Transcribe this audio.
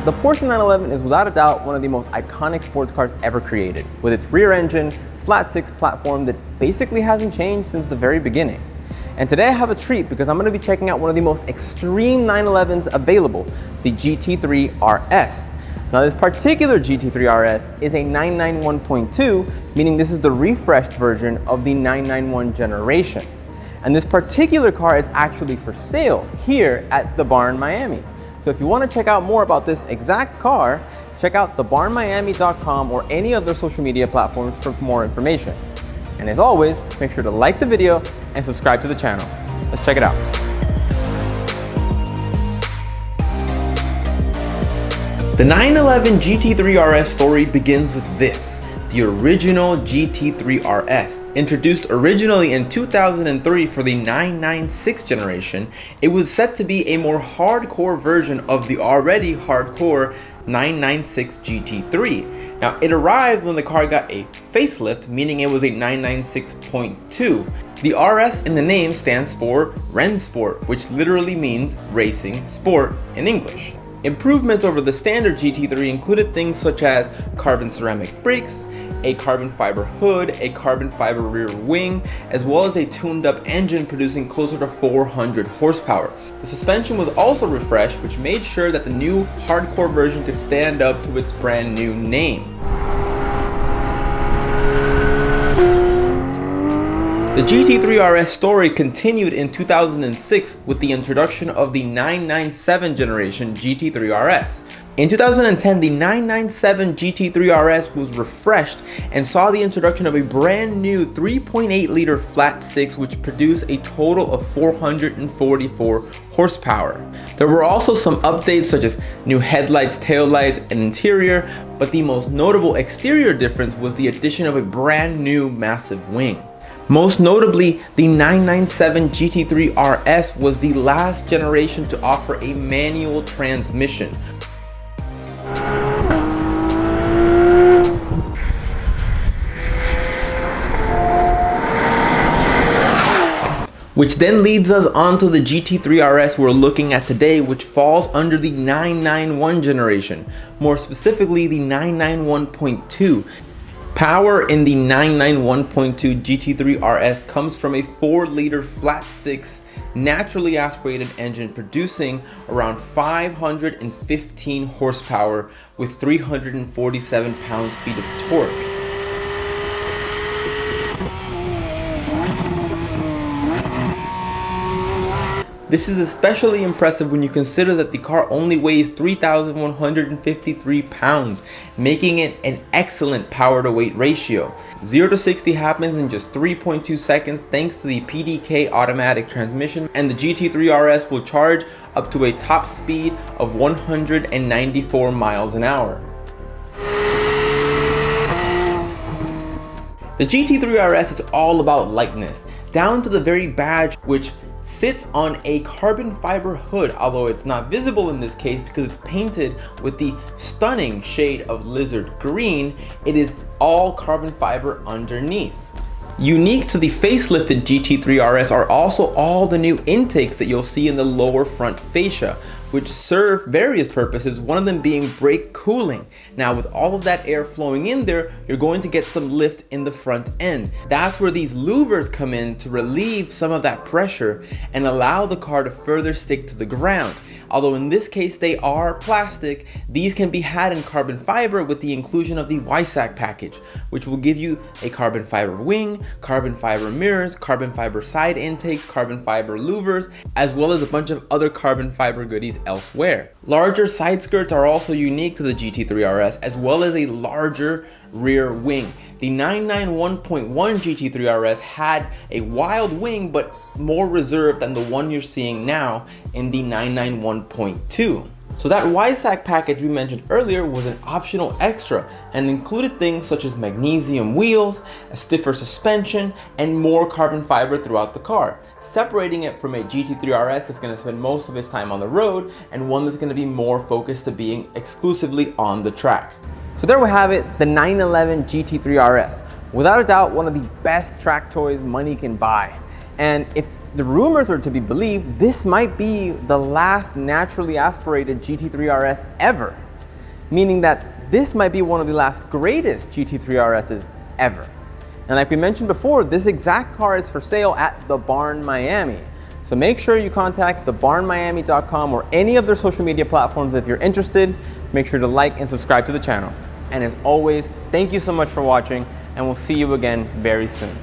The Porsche 911 is without a doubt one of the most iconic sports cars ever created, with its rear engine, flat six platform that basically hasn't changed since the very beginning. And today I have a treat because I'm going to be checking out one of the most extreme 911s available, the GT3 RS. Now this particular GT3 RS is a 991.2, meaning this is the refreshed version of the 991 generation. And this particular car is actually for sale here at the Barn Miami. So if you want to check out more about this exact car, check out thebarnmiami.com or any other social media platforms for more information. And as always, make sure to like the video and subscribe to the channel. Let's check it out. The 911 GT3 RS story begins with this. The original GT3 RS. Introduced originally in 2003 for the 996 generation, it was set to be a more hardcore version of the already hardcore 996 GT3. Now it arrived when the car got a facelift, meaning it was a 996.2. The RS in the name stands for Rennsport, which literally means racing sport in English. Improvements over the standard GT3 included things such as carbon ceramic brakes, a carbon fiber hood, a carbon fiber rear wing, as well as a tuned up engine producing closer to 400 horsepower. The suspension was also refreshed, which made sure that the new hardcore version could stand up to its brand new name. The GT3 RS story continued in 2006 with the introduction of the 997 generation GT3 RS. In 2010, the 997 GT3 RS was refreshed and saw the introduction of a brand new 3.8 liter flat six, which produced a total of 444 horsepower. There were also some updates such as new headlights, taillights, and interior, but the most notable exterior difference was the addition of a brand new massive wing. Most notably, the 997 GT3 RS was the last generation to offer a manual transmission, which then leads us on to the GT3 RS we're looking at today, which falls under the 991 generation, more specifically the 991.2. Power in the 991.2 GT3 RS comes from a 4-liter flat six naturally aspirated engine producing around 515 horsepower with 347 pounds-feet of torque. This is especially impressive when you consider that the car only weighs 3,153 pounds, making it an excellent power to weight ratio. 0 to 60 happens in just 3.2 seconds thanks to the PDK automatic transmission, and the GT3 RS will charge up to a top speed of 194 miles an hour. The GT3 RS is all about lightness, down to the very badge, which sits on a carbon fiber hood, although it's not visible in this case because it's painted with the stunning shade of lizard green. It is all carbon fiber underneath. Unique to the facelifted GT3 RS are also all the new intakes that you'll see in the lower front fascia, which serve various purposes, one of them being brake cooling. Now with all of that air flowing in there, you're going to get some lift in the front end. That's where these louvers come in to relieve some of that pressure and allow the car to further stick to the ground. Although in this case they are plastic, these can be had in carbon fiber with the inclusion of the WISAC package, which will give you a carbon fiber wing, carbon fiber mirrors, carbon fiber side intakes, carbon fiber louvers, as well as a bunch of other carbon fiber goodies elsewhere. Larger side skirts are also unique to the GT3 RS, as well as a larger rear wing. The 991.1 GT3 RS had a wild wing, but more reserved than the one you're seeing now in the 991.2. So that WISAC package we mentioned earlier was an optional extra and included things such as magnesium wheels, a stiffer suspension, and more carbon fiber throughout the car, separating it from a GT3 RS that's going to spend most of its time on the road and one that's going to be more focused to being exclusively on the track. So there we have it, the 911 GT3 RS. Without a doubt, one of the best track toys money can buy. And if the rumors are to be believed, this might be the last naturally aspirated GT3 RS ever. meaning that this might be one of the last greatest GT3 RSs ever. And like we mentioned before, this exact car is for sale at The Barn Miami. So make sure you contact thebarnmiami.com or any of their social media platforms if you're interested. Make sure to like and subscribe to the channel. And as always, thank you so much for watching, and we'll see you again very soon.